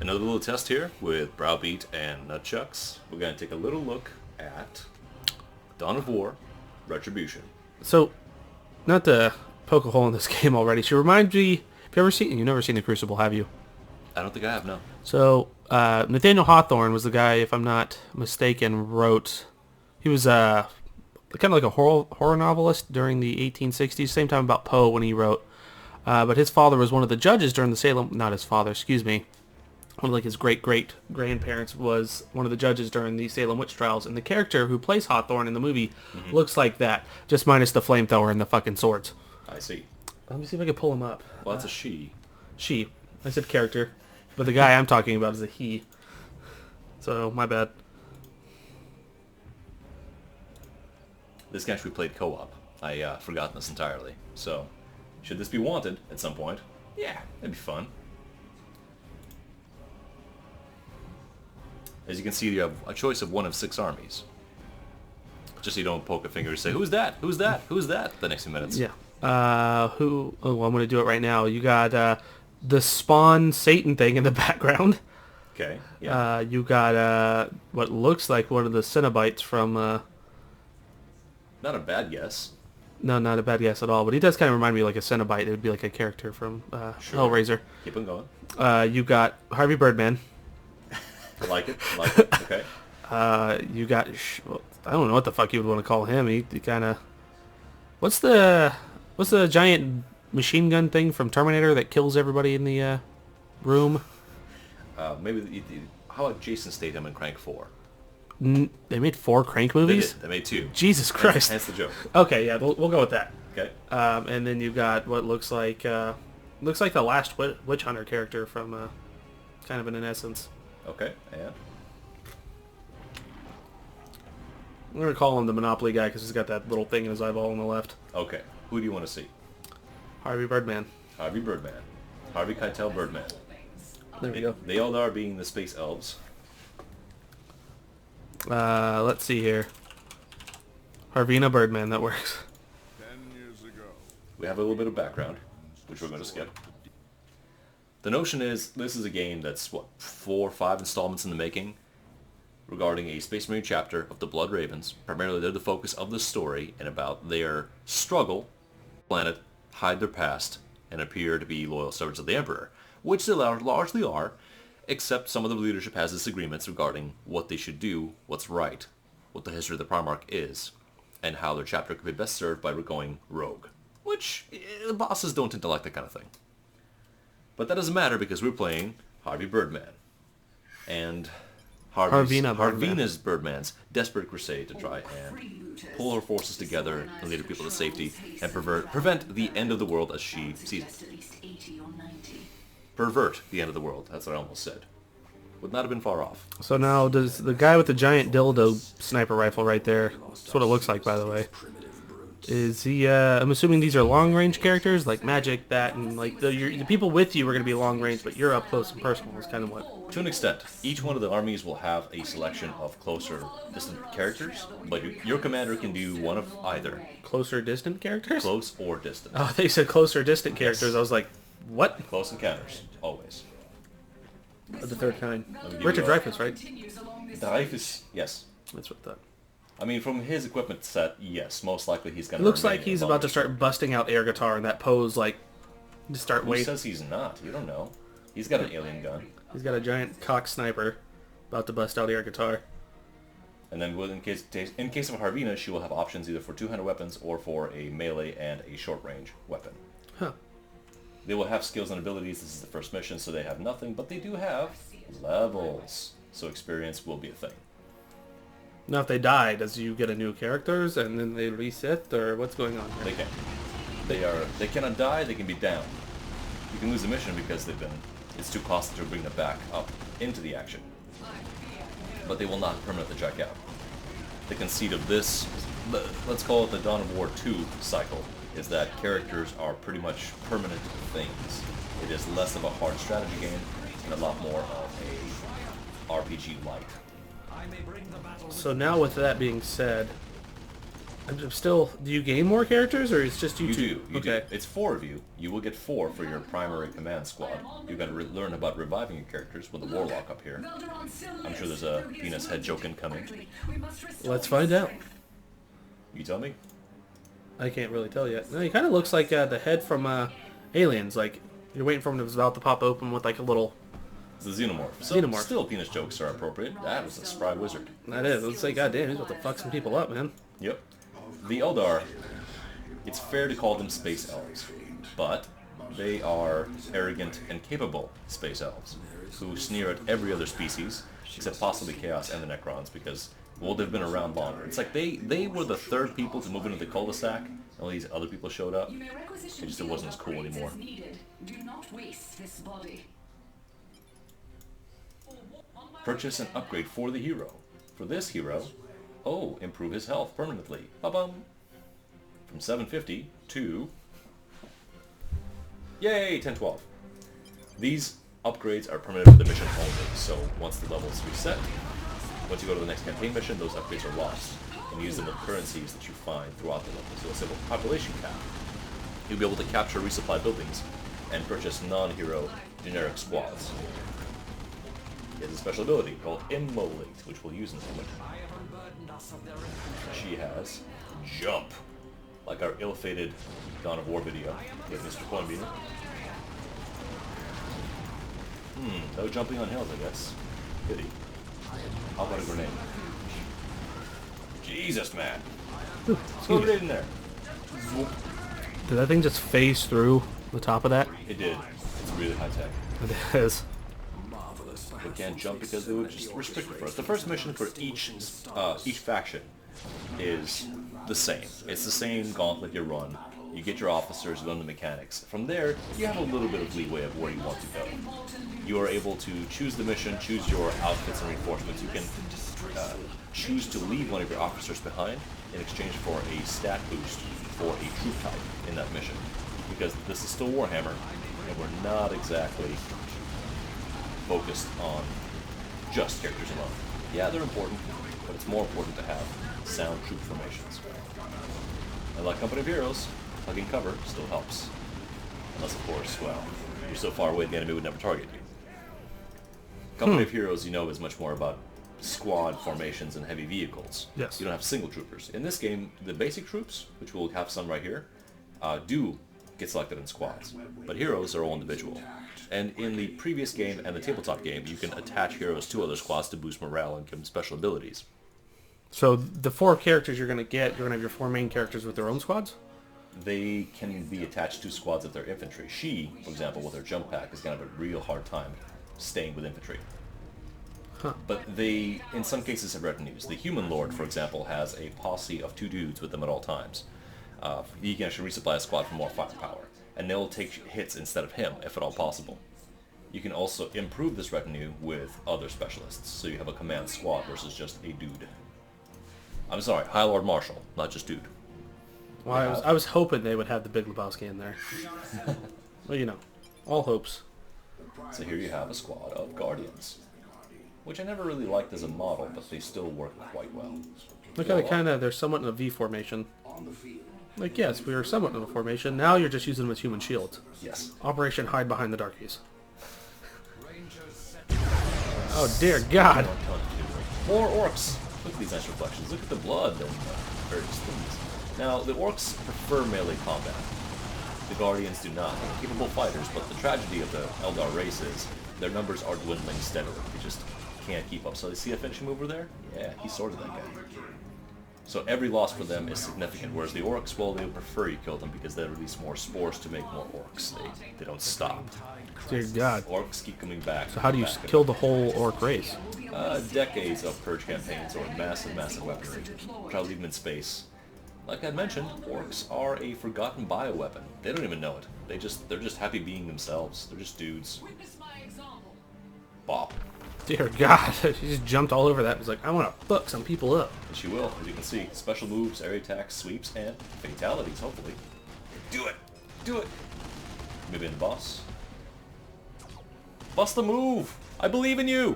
Another little test here with Browbeat and Nutchucks. We're going to take a little look at Dawn of War, Retribution. So, not to poke a hole in this game already, she reminds me... You've never seen The Crucible, have you? I don't think I have, no. So, Nathaniel Hawthorne was the guy, if I'm not mistaken, wrote... He was kind of like a horror novelist during the 1860s, same time about Poe when he wrote. But his father was one of the judges during the Salem... Not his father, excuse me. One of like his great-great-grandparents was one of the judges during the Salem witch trials. And the character who plays Hawthorne in the movie looks like that, just minus the flamethrower and the fucking swords. I see. Let me see if I can pull him up. Well, that's a she. She. I said character. But the guy I'm talking about is a he. So, my bad. This game actually played co-op. I forgotten this entirely. So, should this be wanted at some point? Yeah, it'd be fun. As you can see, you have a choice of one of 6 armies. Just so you don't poke a finger and say, who's that? Who's that? Who's that? The next few minutes. Yeah. Oh, well, I'm going to do it right now. You got the Spawn Satan thing in the background. Okay, yeah. You got what looks like one of the Cenobites from... Not a bad guess. No, not a bad guess at all. But he does kind of remind me like a Cenobite. It would be like a character from Sure. Hellraiser. Keep on going. You got Harvey Birdman. Like it. Okay. You got... Well, I don't know what the fuck you would want to call him. He kind of... What's the giant machine gun thing from Terminator that kills everybody in the room? How about Jason Statham in Crank 4? They made 4 Crank movies? They made 2. Jesus Christ. That's the joke. Okay, yeah, we'll go with that. Okay. And then you got what looks like the last Witch Hunter character from kind of in essence. Okay, and? I'm going to call him the Monopoly guy because he's got that little thing in his eyeball on the left. Okay. Who do you want to see? Harvey Birdman. Harvey Birdman. Harvey Keitel Birdman. There we go. They all are being the space elves. Let's see here. Harvina Birdman, that works. 10 years ago. We have a little bit of background, which we're going to skip. The notion is, this is a game that's, 4 or 5 installments in the making, regarding a Space Marine chapter of the Blood Ravens. Primarily, they're the focus of the story, and about their struggle, planet, hide their past, and appear to be loyal servants of the Emperor, which they largely are, except some of the leadership has disagreements regarding what they should do, what's right, what the history of the Primarch is, and how their chapter could be best served by going rogue. Which, the bosses don't tend to like that kind of thing. But that doesn't matter because we're playing Harvey Birdman. And Harvina's Birdman's desperate crusade to try and pull her forces together and lead her people to safety and prevent the end of the world as she sees it. Pervert the end of the world, that's what I almost said. Would not have been far off. So now, does the guy with the giant dildo sniper rifle right there, that's what it looks like, by the way, is he, I'm assuming these are long-range characters, like Magic, that, and like the people with you are going to be long-range, but you're up close and personal is kind of what... To an extent, each one of the armies will have a selection of closer, distant characters, but your commander can do one of either. Closer, distant characters? Close or distant. Oh, they said closer, distant characters. Yes. I was like, what? Close encounters, always. Of the third kind. give Richard you a- Dreyfuss, right? Dreyfuss, yes. That's what I thought. I mean, from his equipment set, yes, most likely he's going to... Looks like he's about to start busting out air guitar in that pose, like, to start Who waiting. says he's not? You don't know. He's got an alien gun. He's got a giant cock sniper about to bust out air guitar. And then in case of Harvina, she will have options either for two-handed weapons or for a melee and a short-range weapon. Huh. They will have skills and abilities. This is the first mission, so they have nothing, but they do have levels. So experience will be a thing. Now, if they die, does you get a new characters and then they reset, or what's going on They here? can. They cannot die, they can be down. You can lose the mission because it's too costly to bring them back up into the action. But they will not permanently check out. The conceit of this, let's call it the Dawn of War 2 cycle, is that characters are pretty much permanent things. It is less of a hard strategy game and a lot more of a RPG-like. So now with that being said, I'm still... Do you gain more characters, or it's just you two? You do. It's 4 of you. You will get 4 for your primary command squad. You've got to learn about reviving your characters with the Warlock up here. I'm sure there's a penis head joke incoming. Let's find out. You tell me? I can't really tell yet. No, he kind of looks like the head from Aliens. Like, you're waiting for him to about to pop open with like a little... It's a xenomorph. So Xenomorph. Still, penis jokes are appropriate. That was a spry wizard. That is. Let's say, goddamn, he's about to fuck some people up, man. Yep. The Eldar, it's fair to call them space elves, but they are arrogant and capable space elves who sneer at every other species, except possibly Chaos and the Necrons, because, well, they've been around longer. It's like they were the 3rd people to move into the cul-de-sac, and all these other people showed up. It wasn't as cool anymore. Do not waste this body. Purchase an upgrade for the hero. For this hero, improve his health permanently. Ba-bum! From 750 to... Yay! 1012. These upgrades are permanent for the mission only, so once the levels reset, once you go to the next campaign mission, those upgrades are lost, and use them with currencies that you find throughout the level. So let's say with population cap, you'll be able to capture resupply buildings and purchase non-hero generic squads. He has a special ability called Immolate, which we'll use in a moment. She has Jump, like our ill-fated Dawn of War video with Mr. Cornbeater. No jumping on hills, I guess. Pity. How about a grenade? Jesus, man! Throw a grenade in there! Did that thing just phase through the top of that? It did. It's really high-tech. It is. We can't jump because they would just restrict it for us. The first mission for each faction is the same. It's the same gauntlet you run. You get your officers, learn the mechanics. From there, you have a little bit of leeway of where you want to go. You are able to choose the mission, choose your outfits and reinforcements. You can choose to leave one of your officers behind in exchange for a stat boost for a troop type in that mission. Because this is still Warhammer, and we're not exactly focused on just characters alone. Yeah, they're important, but it's more important to have sound troop formations. And like Company of Heroes, hugging cover still helps. Unless, of course, well, you're so far away the enemy would never target you. Company of Heroes, you know, is much more about squad formations and heavy vehicles. Yes. You don't have single troopers. In this game, the basic troops, which we'll have some right here, do get selected in squads. But heroes are all individual. And in the previous game and the tabletop game, you can attach heroes to other squads to boost morale and give them special abilities. So the 4 characters you're going to get, you're going to have your 4 main characters with their own squads? They can be attached to squads of their infantry. She, for example, with her jump pack, is going to have a real hard time staying with infantry. Huh. But they, in some cases, have retinues. The Human Lord, for example, has a posse of 2 dudes with them at all times. He can actually resupply a squad for more firepower, and they'll take hits instead of him, if at all possible. You can also improve this retinue with other specialists, so you have a command squad versus just a dude. I'm sorry, High Lord Marshal, not just dude. Well, I was hoping they would have the Big Lebowski in there. Well, you know, all hopes. So here you have a squad of Guardians, which I never really liked as a model, but they still work quite well. Look how they're somewhat in a V formation. Like, yes, we were somewhat in a formation. Now you're just using them as human shields. Yes. Operation Hide Behind the Darkies. Oh, dear God. More orcs. Look at these nice reflections. Look at the blood and various things. Now, the orcs prefer melee combat. The Guardians do not. They're capable fighters, but the tragedy of the Eldar race is their numbers are dwindling steadily. They just can't keep up. So they see a finishing move over there? Yeah, he sorted that guy. So every loss for them is significant, whereas the orcs, well, they prefer you kill them because they release more spores to make more orcs. They don't stop. Dear God. Orcs keep coming back. So how do you kill the whole orc race? Decades of purge campaigns or massive weaponry, which I'll leave them in space. Like I mentioned, orcs are a forgotten bioweapon. They don't even know it. They're just happy being themselves. They're just dudes. Bop. Dear God, she just jumped all over that and was like, I want to fuck some people up. And she will, as you can see. Special moves, area attacks, sweeps, and fatalities, hopefully. Do it! Do it! Maybe in the boss. Bust the move! I believe in you!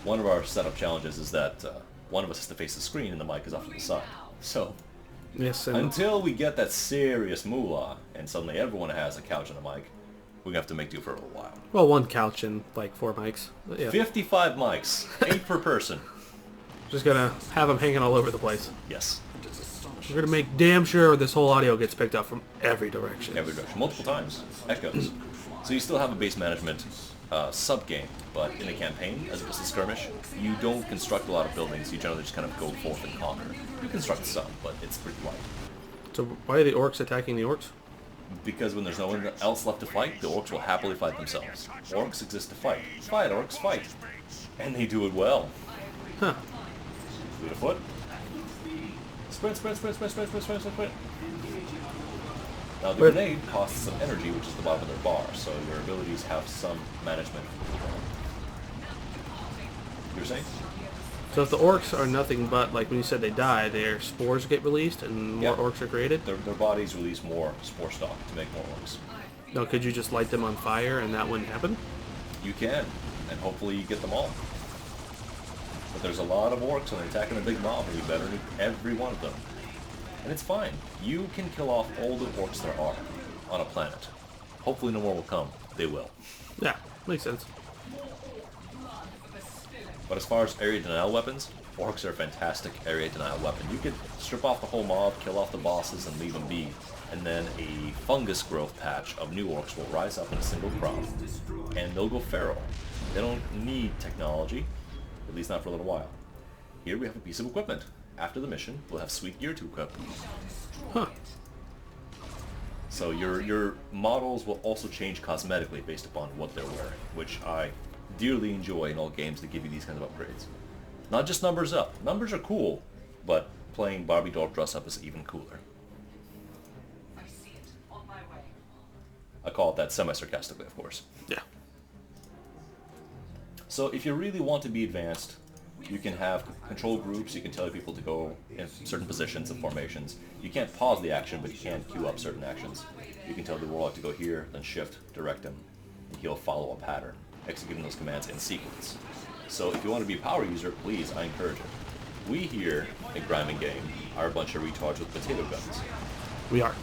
One of our setup challenges is that one of us has to face the screen and the mic is off to the side. So, Yes, and until we get that serious moolah, and suddenly everyone has a couch and a mic, we're going to have to make do for a little while. well, one couch and like 4 mics. But yeah, 55 mics, 8 per person. just gonna have them hanging all over the place. Yes, We're gonna make damn sure this whole audio gets picked up from every direction. every direction, multiple times, echoes. So you still have a base management sub-game, but in a campaign, as opposed to skirmish, you don't construct a lot of buildings, you generally just kind of go forth and conquer. You construct some, but it's pretty light. So why are the orcs attacking the orcs? Because when there's no one else left to fight, the orcs will happily fight themselves. Orcs exist to fight. Fight, orcs, fight. And they do it well. Huh. Fleet of foot. Sprint, sprint, sprint, sprint, sprint, sprint, sprint, sprint. Now the Wait. grenade costs some energy, which is the bottom of their bar, so your abilities have some management. You were saying? So if the orcs are nothing but, like when you said they die, their spores get released and more Yeah. orcs are created? Their bodies release more spore stock to make more orcs. No, could you just light them on fire and that wouldn't happen? You can, and hopefully you get them all. But there's a lot of orcs and they're attacking a big mob, and you better nuke every one of them. And it's fine. You can kill off all the orcs there are on a planet. Hopefully no more will come. They will. Yeah, makes sense. But as far as area denial weapons, orcs are a fantastic area denial weapon. You could strip off the whole mob, kill off the bosses, and leave them be. And then a fungus growth patch of new orcs will rise up in a single crop, and they'll go feral. They don't need technology, at least not for a little while. Here we have a piece of equipment. After the mission, we'll have sweet gear to equip. Huh. So your models will also change cosmetically based upon what they're wearing, which I dearly enjoy in all games that give you these kinds of upgrades. Not just numbers up. Numbers are cool, but playing Barbie doll dress up is even cooler. I see it on my way. I call it that semi-sarcastically, of course. Yeah. So if you really want to be advanced, you can have control groups, you can tell people to go in certain positions and formations. You can't pause the action, but you can queue up certain actions. You can tell the warlock to go here, then shift, direct him, and he'll follow a pattern, executing those commands in sequence. So if you want to be a power user, please, I encourage it. We here at Grime Game are a bunch of retards with potato guns. We are.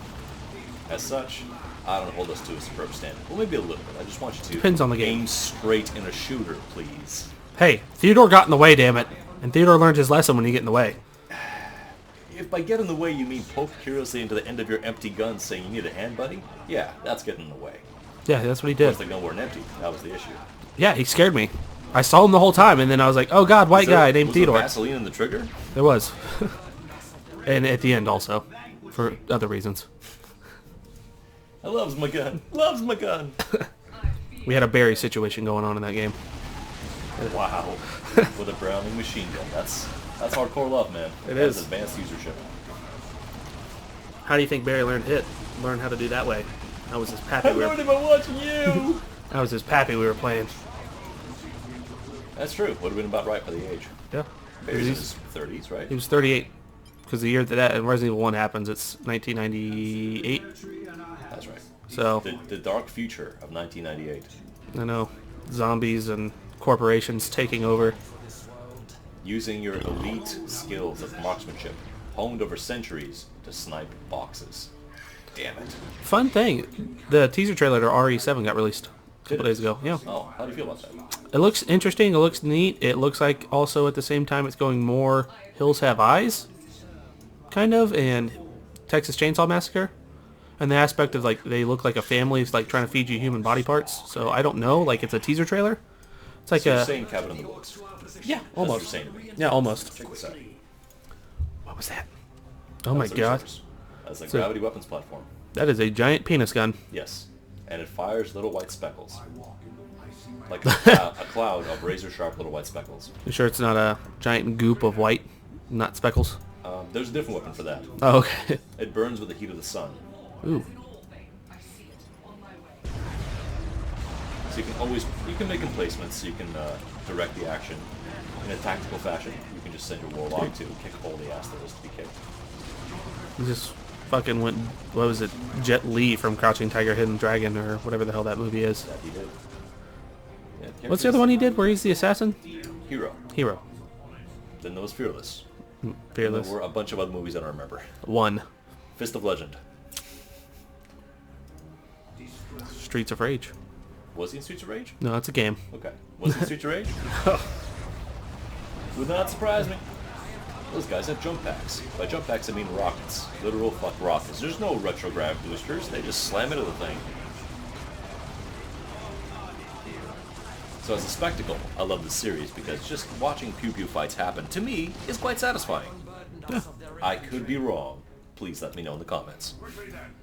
As such, I don't hold us to a superb standard. Well, maybe a little bit. I just want you to Depends on the game. aim straight in a shooter, please. Hey, Theodore got in the way, damn it. And Theodore learned his lesson when you get in the way. If by get in the way you mean poke curiously into the end of your empty gun saying you need a hand, buddy, yeah, that's getting in the way. Yeah, that's what he Of course, did. the gun weren't empty. That was the issue. Yeah, he scared me. I saw him the whole time, and then I was like, oh god, white guy named was there Theodore. Vaseline in the trigger? There was. And at the end also, for other reasons. I loves my gun. Loves my gun. We had a Barry situation going on in that game. Wow. With a Browning machine gun. That's hardcore love, man. It That's is. advanced usership. How do you think Barry learned how to do that way? That was his pappy. I learned it by watching you. That was his pappy we were playing. That's true. Would have been about right for the age. Yeah. Barry's in his 30s, right? He was 38. Because the year that Resident Evil 1 happens, it's 1998. That's right. So, The dark future of 1998. I know, zombies and corporations taking over. Using your elite skills of marksmanship, honed over centuries to snipe boxes. Damn it. Fun thing, the teaser trailer to RE7 got released a couple days ago. Yeah. Oh, how do you feel about that? It looks interesting, it looks neat. It looks like also at the same time it's going more Hills Have Eyes, kind of, and Texas Chainsaw Massacre. And the aspect of like they look like a family is like trying to feed you human body parts. So I don't know, like it's a teaser trailer. It's like So you're a saying Cabin in the Woods. yeah, That's what you're almost. saying to me. Yeah, almost. Check this out. What was that? Oh my That's god, That's a So- gravity weapons platform. that is a giant penis gun. Yes. And it fires little white speckles. Like a cloud of razor sharp little white speckles. You sure it's not a giant goop of white, not speckles? There's a different weapon for that. Oh, okay. It burns with the heat of the sun. Ooh. I see it on my way. So you can make emplacements, you can direct the action in a tactical fashion. You can just send your warlock to kick a hole in the ass that is to be kicked. He just fucking went, what was it, Jet Li from Crouching Tiger, Hidden Dragon, or whatever the hell that movie is. That he did. Yeah, What's the other one he did where he's the assassin? Hero. Hero. Then there was Fearless. Fearless. There were a bunch of other movies I don't remember. One. Fist of Legend. Streets of Rage. Was he in Streets of Rage? No, it's a game. Okay. Was he in Streets of Rage? Would not surprise me. Those guys have jump packs. By jump packs I mean rockets. Literal fuck rockets. There's no retrograde boosters. They just slam into the thing. So as a spectacle, I love this series because just watching pew pew fights happen, to me, is quite satisfying. Yeah. I could be wrong. Please let me know in the comments. Quickly then.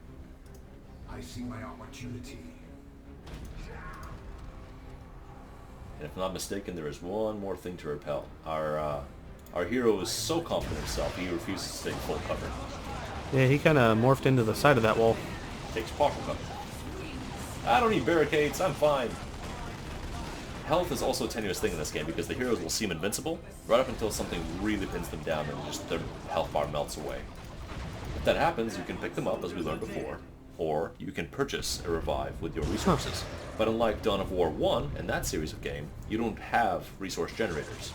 I see my opportunity. And if I'm not mistaken, there is one more thing to repel. Our hero is so confident in himself, he refuses to take full cover. Yeah, he kind of morphed into the side of that wall. Takes partial cover. I don't need barricades, I'm fine. Health is also a tenuous thing in this game because the heroes will seem invincible right up until something really pins them down and just their health bar melts away. If that happens, you can pick them up as we learned before, or you can purchase a revive with your resources. But unlike Dawn of War 1 and that series of game, you don't have resource generators.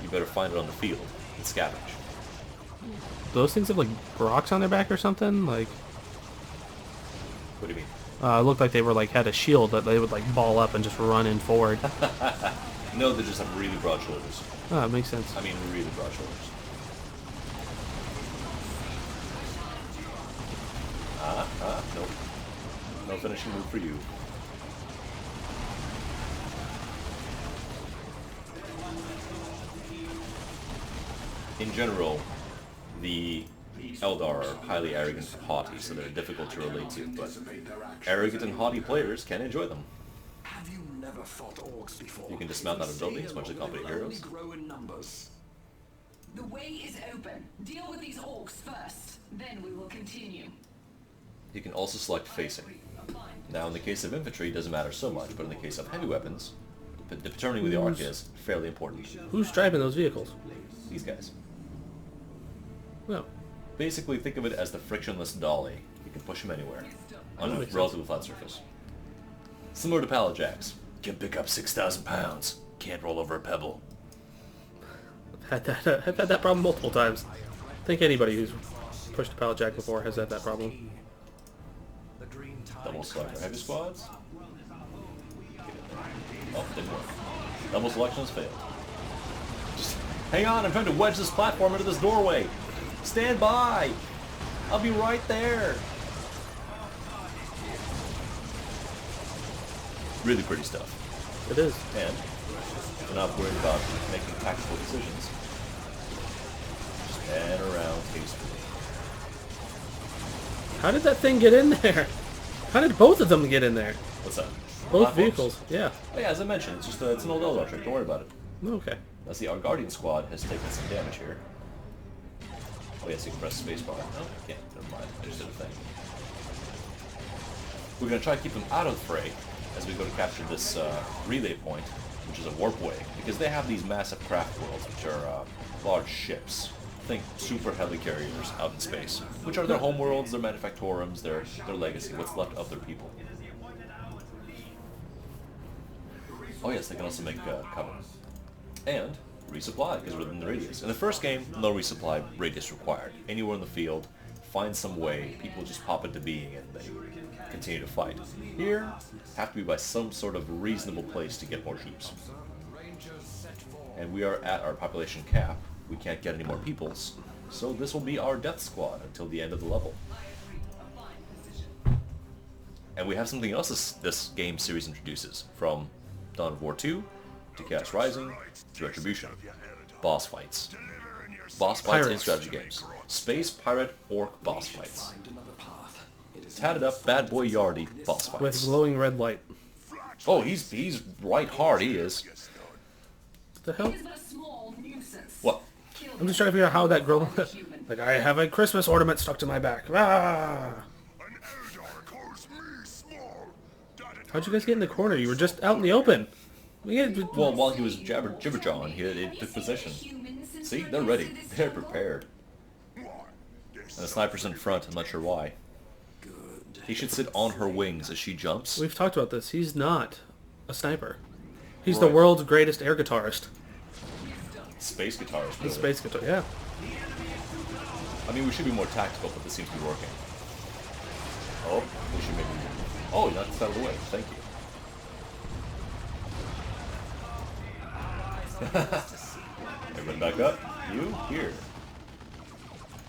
You better find it on the field and scavenge. Those things have like rocks on their back or something? Like, What do you mean? it looked like they were like had a shield that they would like ball up and just run in forward. No, they just have really broad shoulders. Oh, it makes sense. I mean, really broad shoulders. Nope. No finishing move for you. In general, the Eldar are highly arrogant and haughty, so they're difficult to relate to, but arrogant and haughty players can enjoy them. Have you never fought orcs before? You can dismount out of buildings, much like competent heroes. Grow in numbers. The way is open. Deal with these orcs first. Then we will continue. You can also select facing. Now, in the case of infantry, it doesn't matter so much, but in the case of heavy weapons, determining where the arc is fairly important. Who's driving those vehicles? These guys. No. Basically, think of it as the frictionless dolly. You can push them anywhere on a relatively flat surface. Similar to pallet jacks. Can pick up 6,000 pounds. Can't roll over a pebble. I've had that problem multiple times. I think anybody who's pushed a pallet jack before has had that problem. Double select for heavy squads. Oh, didn't work. Double selection has failed. Just hang on, I'm trying to wedge this platform into this doorway. Stand by! I'll be right there! Really pretty stuff. It is. And if you're not worried about making tactical decisions, just pan around tastefully. How did that thing get in there? How did both of them get in there? What's that? Both Platforms? vehicles. Yeah. Oh, yeah, as I mentioned, it's just it's an old Eldar trick. Don't worry about it. Okay. Now see, our Guardian squad has taken some damage here. Oh yes, you can press spacebar. No, I can't. Never mind. I just did a thing. We're going to try to keep them out of the fray as we go to capture this relay point, which is a warp way, because they have these massive craft worlds, which are large ships. Think super helicarriers out in space, which are their home worlds, their manufactorums, their legacy, what's left of their people. Oh yes, they can also make cover. And resupply, because we're within the radius. In the first game, no resupply radius required. Anywhere in the field, find some way, people just pop into being and they continue to fight. Here, have to be by some sort of reasonable place to get more troops. And we are at our population cap. We can't get any more peoples, so this will be our death squad until the end of the level. And we have something else this game series introduces, from Dawn of War 2 to Chaos Rising to Retribution. Boss fights. Boss fights in strategy games. Space, pirate, orc boss fights. Tatted up, bad boy Yardy boss fights. With glowing red light. Oh, he's right hard, he is. What the hell? It is but a small nuisance. What? I'm just trying to figure out how that girl... like, I have a Christmas ornament stuck to my back. Ah! How'd you guys get in the corner? You were just out in the open. Well, while he was jibber-jawing, he took position. See, they're ready. They're prepared. And the sniper's in front, I'm not sure why. He should sit on her wings as she jumps. We've talked about this. He's not a sniper. He's the Right. world's greatest air guitarist. Space guitars. The Really. space guitar, yeah. I mean, we should be more tactical, but this seems to be working. Oh, we should maybe... Oh, you knocked us out of the way. Thank you. Everyone back up. You, here.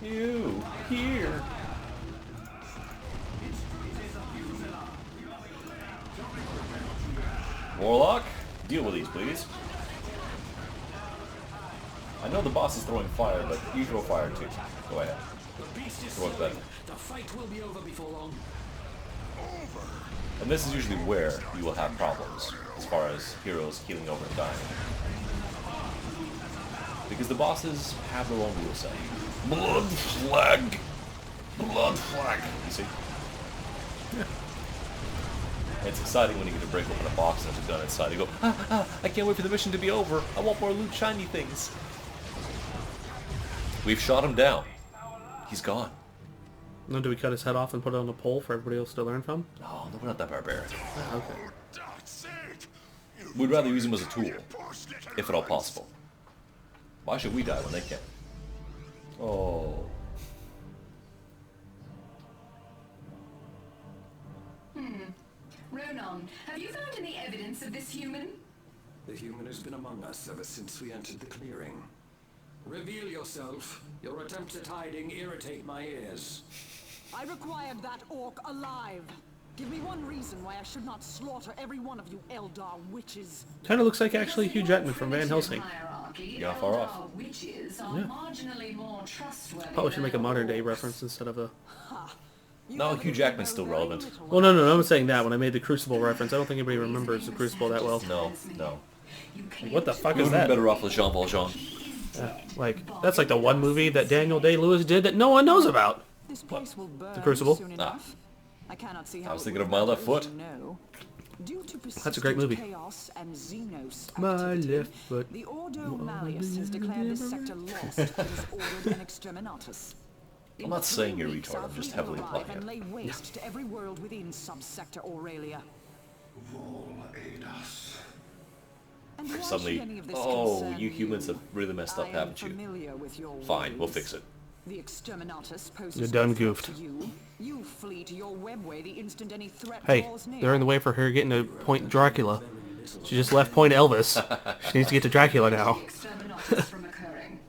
You, here. Warlock, deal with these, please. I know the boss is throwing fire, but you throw fire too. Go ahead. Throw it better. The fight will be over before long. And this is usually where you will have problems, as far as heroes healing over and dying. Because the bosses have their own rule set. Blood flag! Blood flag! You see? It's exciting when you get to break open a box and there's a gun inside. You go, I can't wait for the mission to be over. I want more loot, shiny things. We've shot him down. He's gone. No, do we cut his head off and put it on a pole for everybody else to learn from? No, we're not that barbaric. Okay. We'd rather use him as a tool, if at all possible. Why should we die when they can? Oh. Ronan, have you found any evidence of this human? The human has been among us ever since we entered the clearing. Reveal yourself. Your attempts at hiding irritate my ears. I required that orc alive. Give me one reason why I should not slaughter every one of you Eldar witches. Kind of looks like actually Hugh Jackman from Van Helsing. Yeah, far off. Witches are marginally more trustworthy. Probably should make a modern day reference instead of a... No, Hugh Jackman's still relevant. Well, no, I'm saying that when I made the Crucible reference. I don't think anybody remembers the Crucible that well. No, no. What the fuck It is would be that? better off with Jean Valjean. Like, that's like the one movie that Daniel Day-Lewis did that no one knows about. This place will burn Crucible? soon enough. I cannot see how I was it thinking would of my left matter, foot. no. Due to That's a great movie. chaos and Xenos My activity, left foot. the Ordo Malleus has declared this sector lost and has ordered an exterminatus. I'm not saying you're retarded, I'm just heavily arrive implying and it. lay waste to every world within subsector Aurelia. Vol aid us. And why should Suddenly, any of this oh, concern you humans have really messed up, I am haven't you? familiar with your Fine, we'll ways. fix it. The exterminatus poses You're done no threat goofed. to you. You flee to your webway the instant any threat Hey, draws near. they're in the way for her getting to Point Dracula. She just left Point Elvis. She needs to get to Dracula now. Exterminatus from occurring.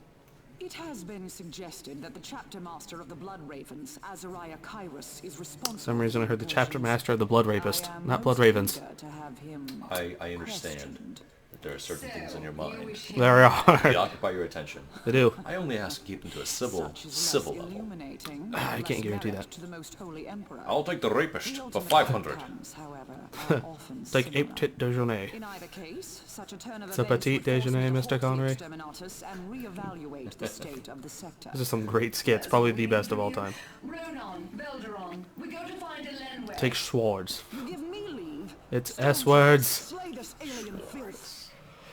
It has been suggested that the chapter master of the Blood Ravens, Azariah Kairos, is responsible. For some reason I heard the for chapter incursions. master of the Blood Rapist, I am not Blood most Ravens. eager to have him I understand questioned. that there are certain things in your mind There that are. occupy your attention. They do. I only ask to keep them to a civil Such is civil less level. illuminating, I less can't guarantee merit that. to the most holy emperor. I'll take the The rapist for ultimate 500. outcomes, however, are often Take similar. ape tit déjeuner. In either case, such a turn of It's a events petit would force me déjeuner, to Mr. halt the Connery. exterminatus and reevaluate the state of the sector. These are some great skits, probably the best of all time. Ronan, Belderon, we go to find Elenway. Take swords. You give me leave. It's Stand S-words. Slay this alien filth.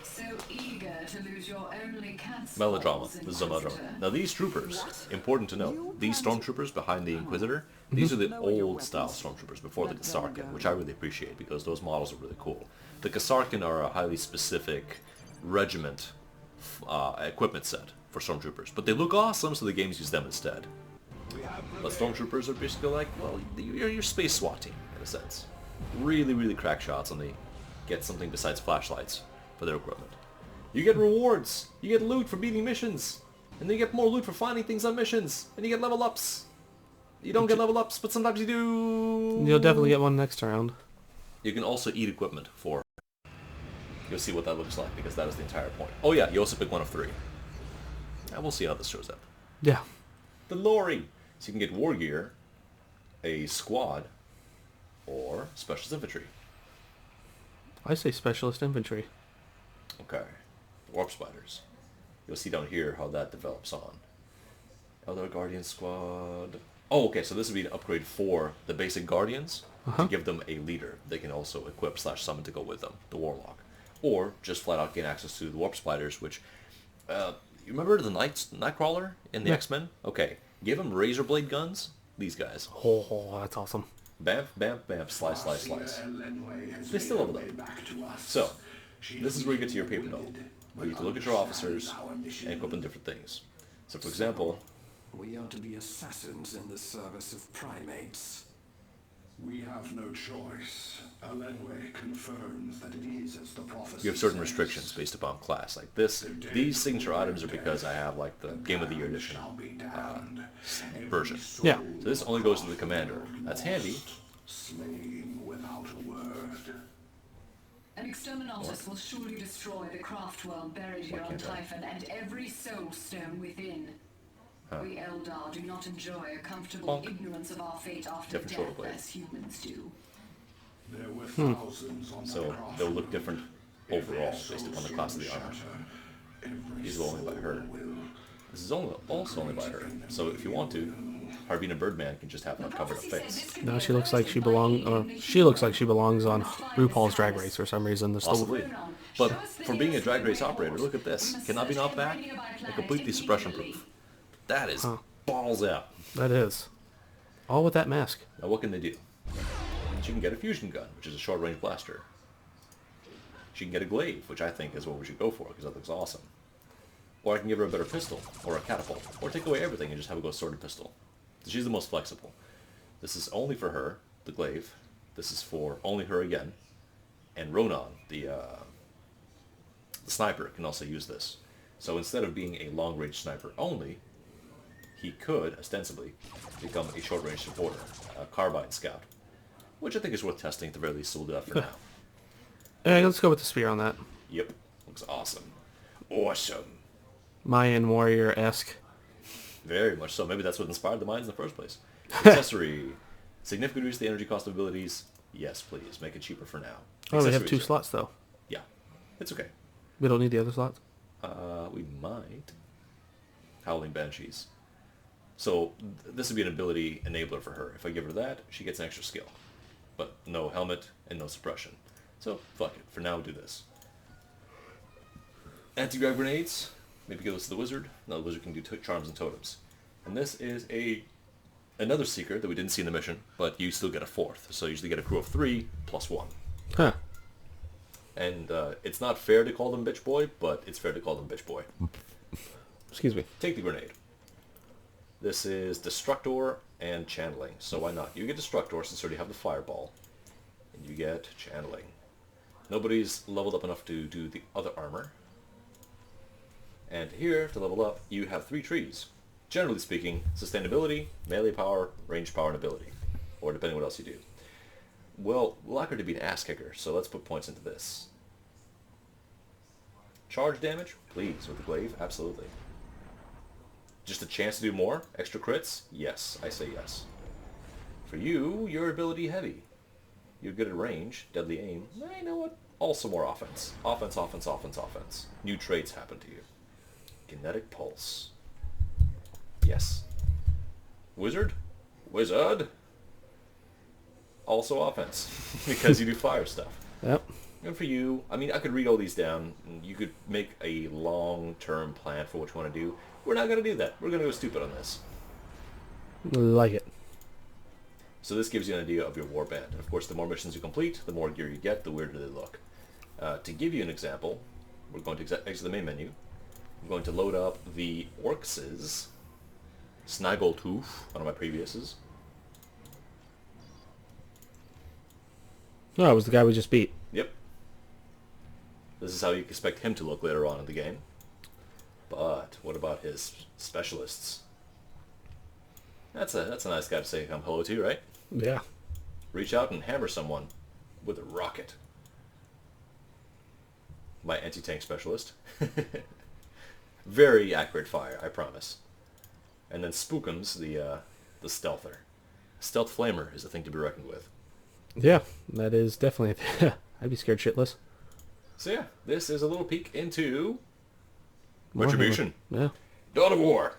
So eager to lose your only cat's Melodrama. balls, This is a melodrama. Inquisitor. Now these troopers, important to note, these stormtroopers behind the Inquisitor, these are the old style stormtroopers before the Kasarkin, which I really appreciate because those models are really cool. The Kasarkin are a highly specific regiment equipment set for stormtroopers, but they look awesome, so the games use them instead. But stormtroopers are basically like, well, you're your space SWAT team in a sense. Really, really crack shots, and they get something besides flashlights for their equipment. You get rewards, you get loot for beating missions, and then you get more loot for finding things on missions, and you get level ups. You don't get level ups, but sometimes you do. You'll definitely get one next round. You can also eat equipment for. You'll see what that looks like because that is the entire point. Oh yeah, you also pick one of 3. And we'll see how this shows up. Yeah. The lorry. So you can get war gear, a squad, or specialist infantry. I say specialist infantry. Okay. Warp spiders. You'll see down here how that develops on. Elder Guardian Squad. Oh, okay, so this would be an upgrade for the basic Guardians to give them a leader. They can also equip / summon to go with them, the Warlock. Or just flat out gain access to the Warp Spiders, which... you remember the Nightcrawler in the Yeah. X-Men? Okay, give them razor blade guns. These guys. Oh, that's awesome. Bamf, bamf, bamf, slice, slice, slice. Elenway has They still made level her way up. back to us. So, She this is where you get to your did paper what we doll. did. where you can look at your officers and equip them different things. So for example, We are to be assassins in the service of primates. We have no choice. Alenwe confirms that it is as the prophecy you have certain says. restrictions based upon class. Like this, these signature items are because I have like the Game of the Year edition Shall be damned. version. Yeah. So this only goes to the commander. That's handy. Slain without a word. An Exterminatus will surely destroy the craft world buried here on can't I? Typhon and every soul stone within. We Eldar do not enjoy a comfortable Bonk. ignorance of our fate after Different shoulder death blade. as humans do. There were thousands on So the craft they'll look different If their overall based upon the souls class of the will armor. shatter, every These are only by her. soul will. This is also only by her. So if you want to, Harvina Bidrman can just have The a covered up prophecy said face. this could No, be she looks like averted she by belongs, or aiding the she looks hero. like she belongs on RuPaul's Drag Race for some reason. This Possibly. But for being a drag race operator, look at this. Cannot be knocked back and completely suppression proof. That is balls out. That is. All with that mask. Now what can they do? She can get a fusion gun, which is a short range blaster. She can get a glaive, which I think is what we should go for, because that looks awesome. Or I can give her a better pistol, or a catapult, or take away everything and just have her go sword and pistol. She's the most flexible. This is only for her, the glaive. This is for only her again. And Ronan, the sniper, can also use this. So instead of being a long-range sniper only, he could, ostensibly, become a short-range supporter, a carbine scout. Which I think is worth testing at the very least, so we'll do that for now. Hey, let's go with the spear on that. Yep, looks awesome. Awesome. Mayan warrior-esque. Very much so. Maybe that's what inspired the mines in the first place. Accessory. Significantly reduce the energy cost of abilities. Yes, please. Make it cheaper for now. Oh, we have 2 Accessories. slots, though. Yeah. It's okay. We don't need the other slots? We might. Howling Banshees. So, this would be an ability enabler for her. If I give her that, she gets an extra skill. But no helmet and no suppression. So, fuck it. For now, we'll do this. Anti-grav grenades. Maybe give this to the wizard. Now the wizard can do charms and totems. And this is another seeker that we didn't see in the mission, but you still get a 4th. So you usually get a crew of 3 plus 1. Huh. And it's not fair to call them bitch boy, but it's fair to call them bitch boy. Excuse me. Take the grenade. This is Destructor and Channeling. So why not? You get Destructor since you already have the Fireball. And you get Channeling. Nobody's leveled up enough to do the other armor. And here, to level up, you have 3 trees. Generally speaking, sustainability, melee power, range power, and ability. Or depending on what else you do. Well, we'll like her to be an ass kicker, so let's put points into this. Charge damage? Please, with the glaive? Absolutely. Just a chance to do more? Extra crits? Yes, I say yes. For you, your ability heavy. You're good at range, deadly aim. You know what? Also more offense. Offense, offense, offense, offense. New traits happen to you. Kinetic Pulse. Yes. Wizard? Wizard? Also offense. Because you do fire stuff. Yep. And for you, I mean, I could read all these down, and you could make a long-term plan for what you want to do. We're not going to do that. We're going to go stupid on this. Like it. So this gives you an idea of your warband. And of course, the more missions you complete, the more gear you get, the weirder they look. To give you an example, we're going to exit the main menu. I'm going to load up the Orcs' Snaggletooth, one of my previous's. Oh, it was the guy we just beat. Yep. This is how you expect him to look later on in the game. But what about his specialists? That's a nice guy to say hello to, right? Yeah. Reach out and hammer someone with a rocket. My anti-tank specialist. Very accurate fire, I promise. And then Spookums, the stealther. Stealth Flamer is a thing to be reckoned with. Yeah, that is definitely... I'd be scared shitless. So yeah, this is a little peek into Warhammer. Retribution. Yeah. Dawn of War.